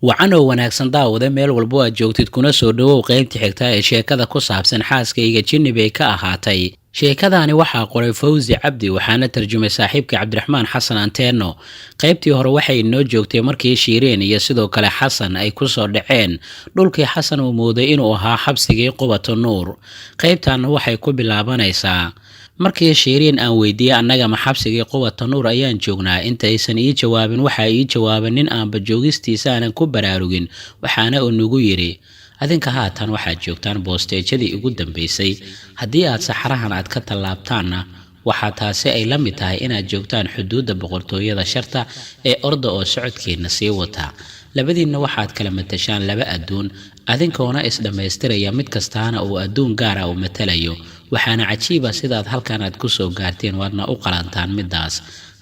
wacan oo wanaagsan daawade meel walbo aad joogtid kuna soo dhawow qaybta xigta ee sheekada ku saabsan xaaskayga jinni bay ka ahaatay. sheekadaani waxaa qoray Fawzi Cabdi waxaana tarjumay saaxiibka Cabdiraxmaan Xasan Anteeno. qaybtii hore waxay inoo joogtay markii Shiireen iyo sidoo kale Xasan ay ku soo dhaceen dhulkii Xasan uu mooday inuu ahaa xabsigii Qubato Nuur. qaybtan waxay ku bilaabanaysaa markii Shiireen aan weydiiyay annaga ma xabsigii Qubato Nuur ayaan joognaa intaysan ii jawaabin waxa ii jawaaban nin aan bajoogistiisa aanan ku baraarugin waxaana uu nagu yiri adinka haatan waxaad joogtaan boosteejadii ugu dambeysay haddii aad saxarahan aad ka tallaabtaanna waxaa taasi ay la mid tahay inaad joogtaan xuduudda boqortooyada sharta ee orda oo socodkeena sii wata labadiinna waxaad kala matashaan laba adduun adinkoona isdhammaystiraya mid kastaana uu adduun gaara u matalayo waxaana cajiiba sidaad halkan aad ku soo gaarteen waadna u qalantaan midaas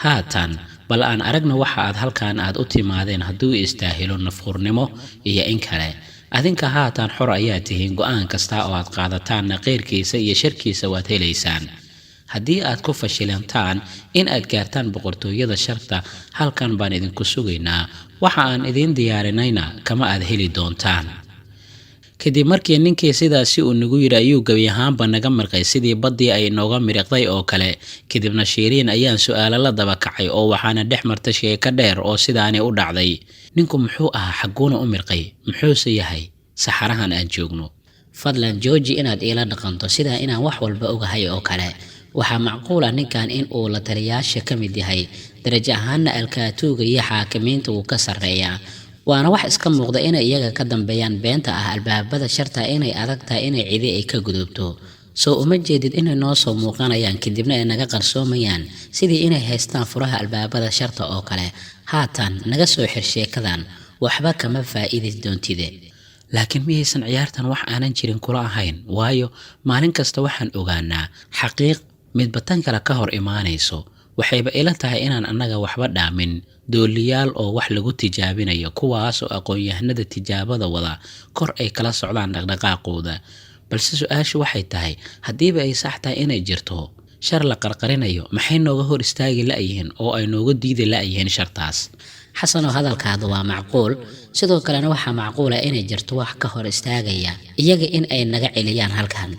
haatan bal aan aragna waxa aad halkan aad u timaadeen hadduu istaahilo nafqurnimo iyo in kale adinka haatan xor ayaa tihiin go'aan kasta oo aad qaadataan qeyrkiisa iyo sharkiisa waad helaysaan haddii aad ku fashilantaan in aad gaartaan boqortooyada sharta halkan baan idinku sugaynaa waxa aan idin diyaarinayna kama aad heli doontaan kadib markii ninkii sidaasi uu nagu yiri ayuu gabi ahaanba naga marqay sidii badii ay nooga miriqday oo kale kadibna Shiireen ayaan su'aalo la daba kacay oo waxaana dhex martay sheeko dheer oo sidaani u dhacday ninku muxuu ahaa xaguuna u mirqay muxuuse yahay saxarahan aan joogno fadlan jooji inaad ila dhaqanto sida inaan wax walba ogahay oo kale waxa macquul ah ninkan in uu la taliyaasha ka mid yahay darajo ahaanna alkaatuuga iyo xaakimiinta uu ka sarreeyaa waana wax iska muuqda inay iyaga ka dambeeyaan beenta ah albaabada sharta inay adag tahay inay cidi ay ka gudubto soo uma jeedid inay noo soo muuqanayaan kadibna ay naga qarsoomayaan sidii inay haystaan furaha albaabada sharta oo kale haatan naga soo xir sheekadan waxba kama faa'iidi doontide laakiin miyaysan ciyaartan wax aanan jirin kula ahayn waayo maalin kasta waxaan ogaanaa xaqiiq midba tan kale ka hor imaanayso waxayba ila tahay inaan annaga waxba dhaamin dooliyaal oo wax lagu tijaabinayo kuwaas oo aqoon-yahanada tijaabada wada kor ay kala socdaan dhaqdhaqaaqooda balse su'aashu waxay tahay haddiiba ay sax tahay inay jirto shar la qarqarinayo maxay nooga hor istaagi la'yihiin oo ay nooga diidi la'yihiin shartaas xasano hadalkaadu waa macquul sidoo kalena waxaa macquul ah inay jirto wax ka hor istaagaya iyaga in ay naga celiyaan halkan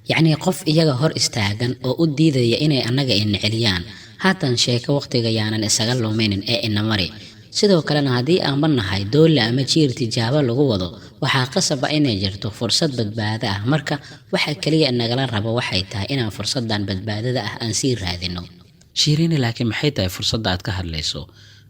yacni qof iyaga hor istaagan oo u diidaya inay annaga ina celiyaan haatan sheeko waqtiga yaanan isaga lumaynin ee ina mari sidoo kalena haddii aan bannahay doole ama jiir tijaabo lagu wado waxaa qasaba inay jirto fursad badbaado ah marka waxa kaliya nagala rabo waxay tahay inaan fursadan badbaadada ah aan sii raadino Shiireen laakiin maxay tahay fursadda aad ka hadlayso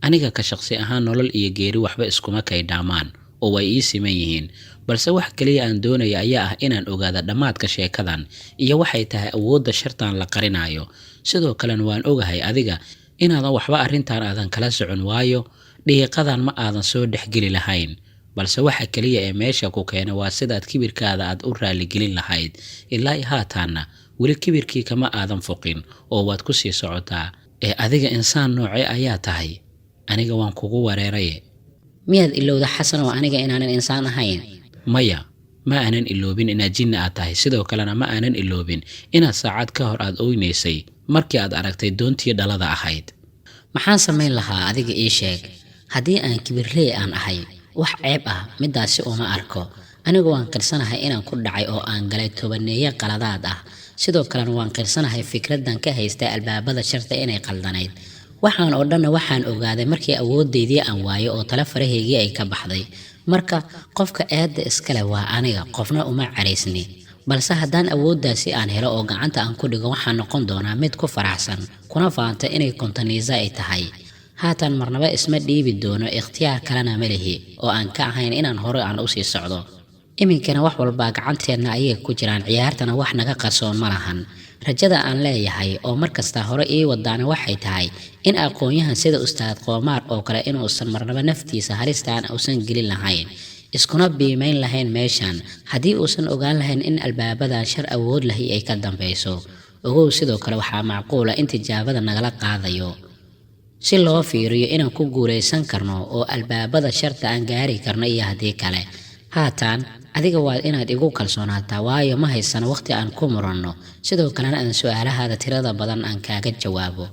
aniga ka shaqsi ahaan nolol iyo geeri waxba iskuma kay dhaamaan oo way ii siman yihiin balse wax kaliya aan doonaya ayaa ah inaan ogaado dhamaadka sheekadan iyo waxay tahay awoodda shartan la qarinayo sidoo kalena waan ogahay adiga inaadan waxba arrintan aadan kala socon waayo dhiiqadan ma aadan soo dhexgeli lahayn balse waxa kaliya ee meesha ku keena waa sidaad kibirkaada aad u raali gelin lahayd ilaa haataana weli kibirkii kama aadan foqin oo waad ku sii socotaa ee adiga insaan noocee ayaa tahay aniga waan kugu wareeray miyaad ilowda xasan oo aniga inaanan insaan ahayn maya ma aanan iloobin inaad jinni aad tahay sidoo kalena ma aanan iloobin inaad saacad ka hor aad oynaysay markii aad aragtay doontii dhalada ahayd maxaan samayn lahaa adiga ii sheeg haddii aan kibirley aan ahay wax ceeb ah midaasi uma arko anigu waan qirsanahay inaan ku dhacay oo aan galay tobaneeye qaladaad ah sidoo kalena waan qirsanahay fikradan ka haysta albaabada sharta inay qaldanayd waxaan oo dhan waxaan ogaaday markii awoodeydii aan waayo oo tala faraheygii ay ka baxday marka qofka aad iskale waa aniga qofna uma caraysni balse haddaan awooddaasi aan helo oo gacanta aan ku dhigo waxaan noqon doonaa mid ku faraxsan kuna faanta inay kontaniisa ay tahay haatan marnaba isma dhiibi doono ikhtiyaar kalena ma lihi oo aan ka ahayn inaan hore aan u sii socdo iminkana wax walba gacanteedna ayay ku jiraan ciyaartana wax naga qarsoon ma lahan rajada aan leeyahay oo markasta hore ii wadaana waxay tahay in aqoonyahan sida ustaad Qoomaar oo kale inuusan marnaba naftiisa haristaan uusan gelin lahayn iskuna biimeyn lahayn meeshan haddii uusan ogaan lahayn in albaabadan shar awood lahi ay ka dambayso ogow sidoo kale waxaa macquul ah in tijaabada nagala qaadayo si loo fiiriyo inaan ku guuleysan karno oo albaabada sharta aan gaari karno iyo haddii kale haatan adiga waa inaad igu kalsoonaataa waayo ma haysan waqti aan ku muranno sidoo kalena aan su'aalahaada tirada badan aan kaaga jawaabo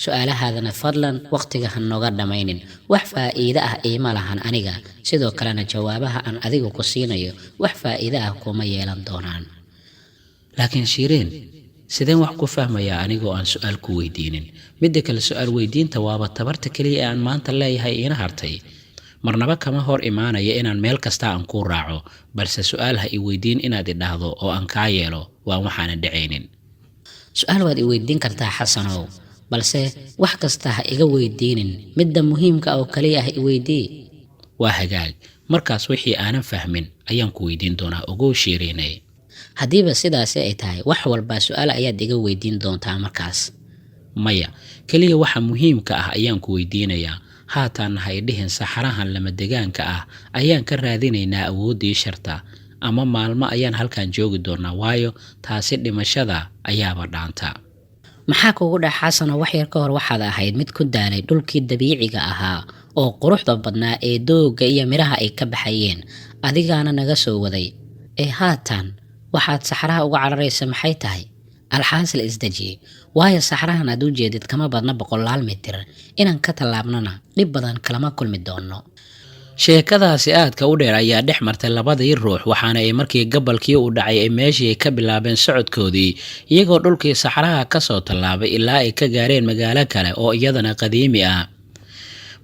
su-aalahaadana fadlan waqtiga ha nooga dhammaynin, wax faa'iido ah iima lahan aniga, sidoo kalena jawaabaha aan adigu ku siinayo wax faa'iido ah kuma yeelan doonaan. laakiin Shireen, sideen wax ku fahmayaa anigoo aan su'aal ku weydiinin? midda kale su'aal weydiinta waaba tabarta kaliya ee aan maanta leeyahay iina hartay. marnaba kama hor imaanaya inaan meel kasta aan ku raaco, balse su'aal ha i weydiin inaad i dhahdo oo aan kaa yeelo waa waxaan dhacaynin. su-aal waad i weydiin kartaa xasanow, balse wax kasta ha iga weydiinin, midda muhiimka oo kaliya ah i weydii. waa hagaag, markaas wixii aanan fahmin ayaan ku weydiin doonaa ogow Shireeney. haddiiba sidaasi ay tahay, wax walba su-aal ayaad iga weydiin doontaa markaas. maya, kaliya waxa muhiimka ah ayaan ku weydiinayaa. haatan ha i dhihin saxarahan lama degaanka ah ayaan ka raadinaynaa awooddii sharta, ama maalmo ayaan halkan joogi doonaa, waayo taasi dhimashada ayaaba dhaanta. maxaa kugu dhex xasanoo wax yar ka hor waxaad ahayd mid ku daalay dhulkii dabiiciga ahaa oo quruxda badnaa ee doogga iyo midhaha ay ka baxayeen, adigaana naga soo waday, ee haatan waxaad saxaraha uga cararaysa maxay tahay? alxaasil isdeji, waayo saxarahan aad u jeedid kama badna 100 mitir, inaan ka tallaabnana dhib badan kalama kulmi doono. sheekadaasi aadka u dheer ayaa dhex martay labadii ruux, waxaana ay markii gabalkii u dhacay ay meeshii ay ka bilaabeen socodkoodii, iyagoo dhulkii saxaraha ka soo tallaabay ilaa ay ka gaareen magaalo kale oo iyadana qadiimi ah.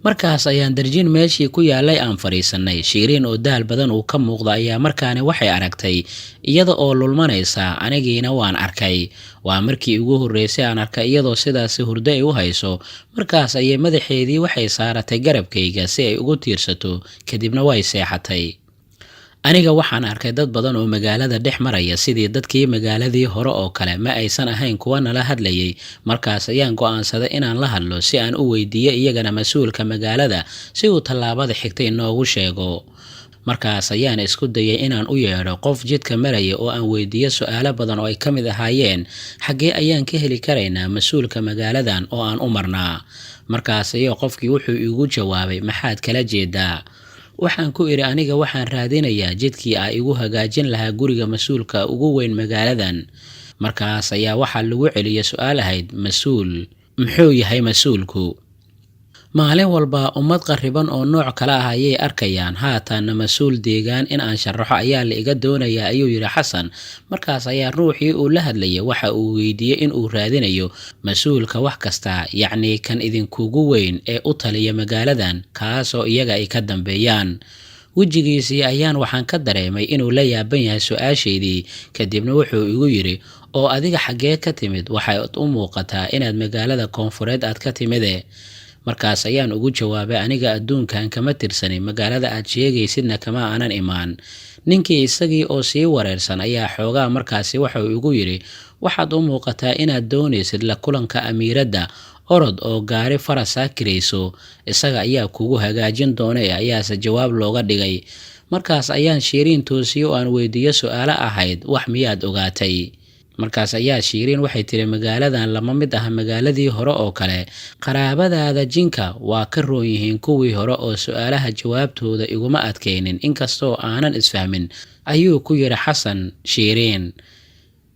markaas ayaan darjiin meeshii ku yaalay aan fadhiisanay. Shireen oo daal badan uu ka muuqda ayaa markaani waxay aragtay iyada oo lulmanaysa, anigiina waan arkay. waa markii ugu horreysay aan arkay iyadoo sidaasi hurdo ay u hayso. markaas ayay madaxeedii waxay saaratay garabkayga si ay ugu tiirsato, kadibna way seexatay. aniga waxaan arkay dad badan oo magaalada dhex maraya sidii dadkii magaaladii hore oo kale, ma aysan ahayn kuwa nala hadlayay. markaas ayaan go'aansaday inaan la hadlo si aan u weydiiyo iyagana mas-uulka magaalada si uu tallaabada xigtay inoogu sheego. markaas ayaan isku dayay inaan u yeedho qof jidka maraya oo aan weydiiyo su'aalo badan oo ay ka mid ahaayeen xaggee ayaan ka heli karaynaa mas-uulka magaaladan oo aan u marnaa. markaas ayuu qofkii wuxuu igu jawaabay, maxaad kala jeedaa? waxaan ku idhi, aniga waxaan raadinayaa jidkii ah igu hagaajin lahaa guriga mas-uulka ugu weyn magaaladan. markaas ayaa waxaa lagu celiyay su'aal ahayd, mas-uul muxuu yahay mas-uulku? maalin walba ummad qarriban oo nooc kale ah ayay arkayaan, haataana mas-uul deegaan in aan sharaxo ayaa la iga doonayaa, ayuu yidhi xasan. markaas ayaa ruuxii uu la hadlayay waxa uu weydiiyey in uu raadinayo mas-uulka wax kasta, yacnii kan idinkugu weyn ee u taliya magaaladan, kaasoo iyaga ay ka dambeeyaan. wejigiisii ayaan waxaan ka dareemay inuu la yaaban yahay su-aashaydii. kadibna wuxuu igu yidhi, oo adiga xaggee ka timid? waxaad u muuqataa inaad magaalada koonfureed aad ka timide. markaas ayaan ugu jawaabay, aniga adduunkan kama tirsanin, magaalada aad sheegaysidna kama aanan imaan. ninkii isagii oo sii wareersan ayaa xoogaa markaasi waxau igu yidhi, waxaad u muuqataa inaad doonaysid la kulanka amiiradda, orod oo gaari farasa kirayso, isaga ayaa kugu hagaajin doonay, ayaase jawaab looga dhigay. markaas ayaan Shireen toosiyey oo aan weydiiyo su'aalo ahayd, wax miyaad ogaatay? markaas ayaa Shireen waxay tiri, magaaladan lama mid ah magaaladii hore oo kale, qaraabadaada jinka waa ka roon yihiin kuwii hore oo su'aalaha jawaabtooda iguma adkaynin, inkastoo aanan isfahmin, ayuu ku yidhi xasan. Shireen,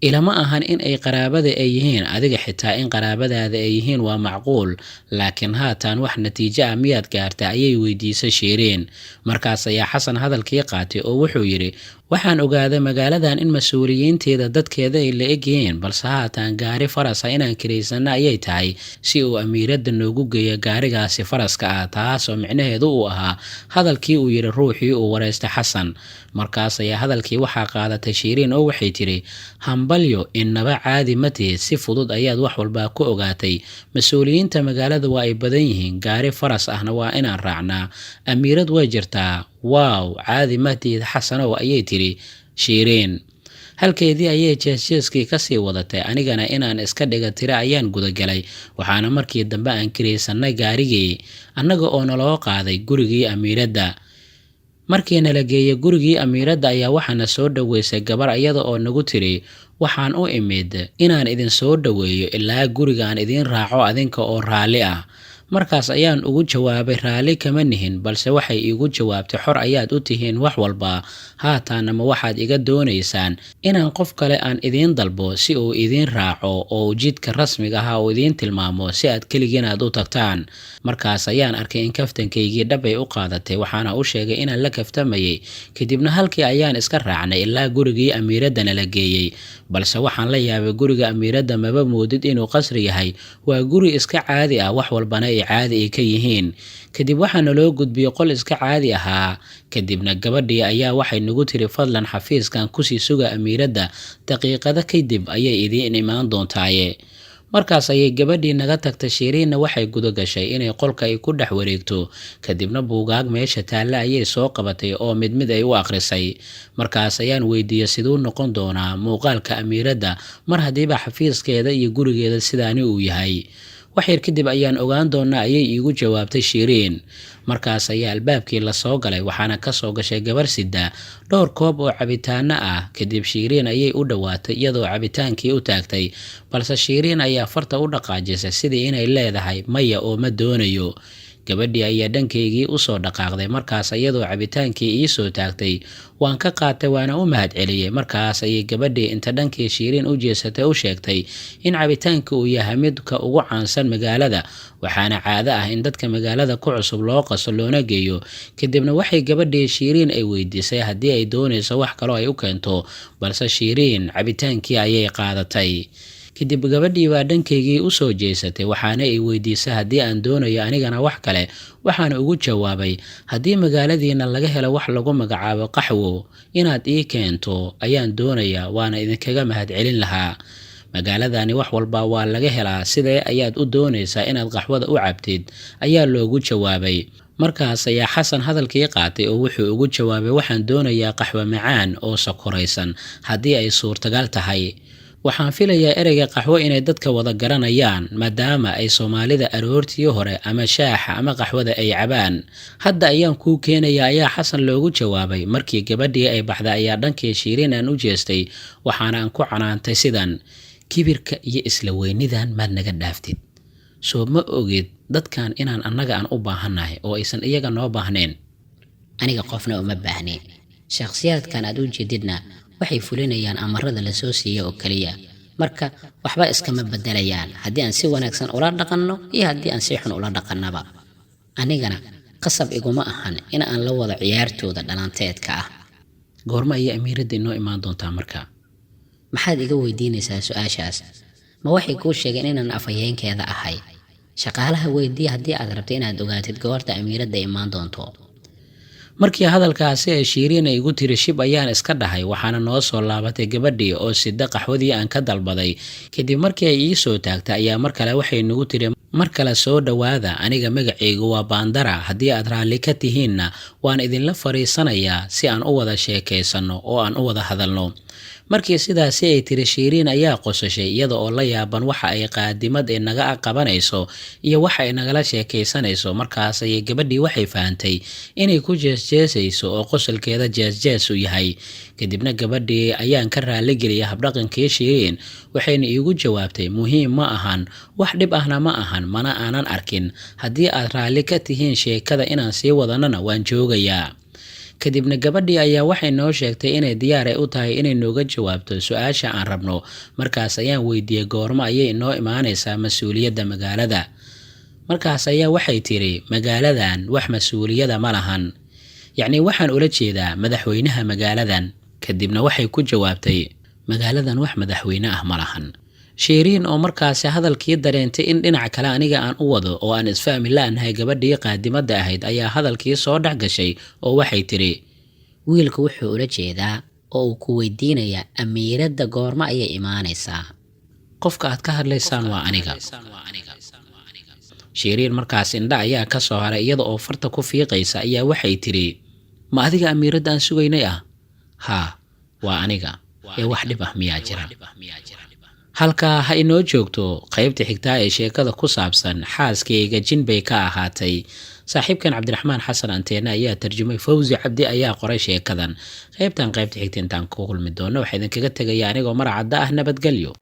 ilama ahan in ay qaraabada ay yihiin, adiga xitaa in qaraabadaada ay yihiin waa macquul, laakiin haatan wax natiijo ah miyaad gaartaa? ayay weydiisay Shireen. markaas ayaa xasan hadalkii qaatay oo wuxuu yidhi, waxaan ogaaday magaaladan in mas-uuliyiinteeda dadkeeda ay la egyihiin, balse haatan gaari farasa inaan kiraysana ayay tahay si uu amiiradda noogu geeyo gaarigaasi faraska ah, taasoo micnaheedu uu ahaa hadalkii uu yidhi ruuxii uu wareystay xasan. markaas ayaa hadalkii waxaa qaadatay Shireen oo waxay tidhi, hambalyo, inaba caadi ma tihid, si fudud ayaad wax walba ku ogaatay. mas-uuliyiinta magaalada waa ay badan yihiin, gaari faras ahna waa inaan raacnaa, amiirad way jirtaa. waaw, caadi ma tihid xasanow, ayay tidhi Shireen. halkeedii ayay jeesjeeskii kasii wadatay, anigana inaan iska dhiga tira ayaan gudagalay. waxaana markii dambe aan kiraysanay gaarigii, annaga oo naloo qaaday gurigii amiiradda. markii nala geeyey gurigii amiiradda ayaa waxaana soo dhoweysay gabar iyada oo nagu tiri, waxaan u imid inaan idin soo dhoweeyo ilaa gurigaan idin raaco adinka oo raalli ah. markaas ayaan ugu jawaabay raalli kama nihin, balse waxay iigu jawaabtay xor ayaad u tihiin wax walba, haataana ma waxaad iga doonaysaan inaan qof kale aan idiin dalbo si uu idiin raaco oo jidka rasmiga ah uu idiin tilmaamo si aad keligiin aad u tagtaan. Markaas ayaan arkay in kaftankaygii dhab ay u qaadatay, waxaana u sheegay inaan la kaftamayay. Kadibna halkii ayaan iska raacnay ilaa gurigii amiiradana la geeyey, balse waxaan la yaabay guriga amiiradda maba moodid inuu qasri yahay, waa guri iska caadi ah, wax walbana ay caadi ay ka yihiin. Kadib waxaana loo gudbiyey qol iska caadi ahaa. Kadibna gabadhii ayaa waxay nagu tiri fadlan xafiiskan kusii suga amiiradda, daqiiqado kadib ayay idiin imaan doontaaye. Markaas ayay gabadhii naga tagtay. Shiriinna waxay guda gashay inay qolka ay ku dhex wareegto, kadibna buugaag meesha taalla ayay soo qabatay oo mid mid ay u akhrisay. Markaas ayaan weydiiyey siduu noqon doonaa muuqaalka amiiradda mar haddiiba xafiiskeeda iyo gurigeeda sidaani uu yahay. wax yar kadib ayaan ogaan doonaa ayay iigu jawaabtay Shiriin. Markaas ayaa albaabkii la soo galay, waxaana ka soo gashay gabar sida dhowr koob oo cabitaano ah. Kadib Shiriin ayay u dhawaatay iyadoo cabitaankii u taagtay, balse Shiriin ayaa farta u dhaqaajisay sidii inay leedahay maya oo ma doonayo. Gabadhii ayaa dhankaygii u soo dhaqaaqday, markaas iyadoo cabitaankii ii soo taagtay waan ka qaatay waana u mahadceliyey. Markaas ayay gabadhii inta dhankii Shiriin u jeesatay u sheegtay in cabitaanka uu yahay midka ugu caansan magaalada, waxaana caado ah in dadka magaalada ku cusub loo qaso loona geeyo. Kadibna waxay gabadhii Shiriin ay weydiisay haddii ay doonayso wax kaloo ay u keento, balse Shiriin cabitaankii ayay qaadatay. Kadib gabadhii baa dhankaygii u soo jeesatay, waxaana ay weydiisay haddii aan doonayo anigana wax kale. Waxaana ugu jawaabay haddii magaaladiina laga helo wax lagu magacaabo qaxwo inaad ii keento ayaan doonayaa, waana idinkaga mahadcelin lahaa. Magaaladani wax walba waa laga helaa, sidee ayaad u doonaysaa inaad qaxwada u cabtid ayaa loogu jawaabay. Markaas ayaa Xasan hadalkii qaatay oo wuxuu ugu jawaabay waxaan doonayaa qaxwo macaan oo sokoraysan haddii ay suurtagal tahay. Waxaan filayaa ereyga qaxwo inay dadka wada garanayaan, maadaama ay Soomaalida aroortii hore ama shaaxa ama qaxwada ay cabaan. Hadda ayaan kuu keenayaa ayaa Xasan loogu jawaabay. Markii gabadhii ay baxday ayaa dhankii Shiriin aan u jeestay, waxaana aan ku canaantay sidan: kibirka iyo isla weynidan maad naga dhaaftid. Soo ma ogid dadkan inaan annaga aan u baahannahay oo aysan iyaga noo baahnayn? aniga qofna uma baahnayn. Shakhsiyaadkan aad u jeedidna waxay fulinayaan amarada la soo siiyay oo kaliya, marka waxba iskama bedelayaan haddii aan si wanaagsan ula dhaqanno iyo haddii aan si xun ula dhaqannaba. Anigana qasab iguma ahan in aan la wada ciyaartooda dhalanteedka ah. Goorma ayay amiiradda inoo imaan doontaa marka? Maxaad iga weydiinaysaa su'aashaas? Ma waxay kuu sheegeen inaan afhayeenkeeda ahay? Shaqaalaha weydii haddii aad rabto inaad ogaatid goorta amiiradda imaan doonto. Markii hadalkaasi ay Shiriin igu tiri shib ayaan iska dhahay, waxaana noo soo laabatay gabadhii oo sida qaxwadii aan ka dalbaday. Kadib markii ay ii soo taagtay ayaa mar kale waxay nagu tiri mar kale soo dhawaada, aniga magacaygu waa Baandara, haddii aad raalli ka tihiinna waan idinla fariisanayaa si aan u wada sheekaysano oo aan u wada hadalno. Markii sidaasi ay tiri Shiriin ayaa qosashay iyada oo la yaaban waxa ay qaadimad ee naga qabanayso iyo waxa ay nagala sheekaysanayso. Markaas ayay gabadhii waxay fahantay inay ku jeesjeesayso oo qosolkeeda jeesjees u yahay. Kadibna gabadhii ayaan ka raali geliyay habdhaqankii Shiriin, waxayna iigu jawaabtay muhiim ma ahan, wax dhib ahna ma ahan, mana aanan arkin. Haddii aad raalli ka tihiin sheekada inaan sii wadanana waan joogayaa. Kadibna gabadhii ayaa waxay noo sheegtay inay diyaar u tahay inay nooga jawaabto su'aasha aan rabno. Markaas ayaan weydiiyey goorma ayay inoo imaanaysaa mas'uuliyadda magaalada. Markaas ayaa waxay tiri magaaladan wax mas'uuliyada ma lahan, yacni waxaan ula jeedaa madaxweynaha magaaladan. Kadibna waxay ku jawaabtay magaaladan wax madaxweyne ah ma lahan. Shiriin oo markaasi hadalkii dareentay in dhinac kale aniga aan u wado oo aan isfahmi la'aanahay gabadhii qaadimadda ahayd ayaa hadalkii soo dhex gashay oo waxay tiri wiilku wuxuu ula jeedaa oo uu ku weydiinayaa amiiradda goorma ayay imaanaysaa. qofka aad ka hadlaysaan waa aniga. Shiriin markaas indha ayaa ka soo haray iyada oo farta ku fiiqaysa ayaa waxay tiri ma adiga amiiradda aan sugaynay ah? Haa, waa aniga. Ee wax dhib ah miyaa jira? Halkaa ha inoo joogto qaybta xigtaa ee sheekada ku saabsan xaaskayga jin bay ka ahaatay. Saaxiibkan Cabdiraxmaan Xasan Anteena ayaa tarjumay, Fawzi Cabdi ayaa qoray sheekadan. Qaybta xigta intaan ku kulmi doono waxaan idinkaga tagayaa anigoo mar cadda ah nabadgelyo.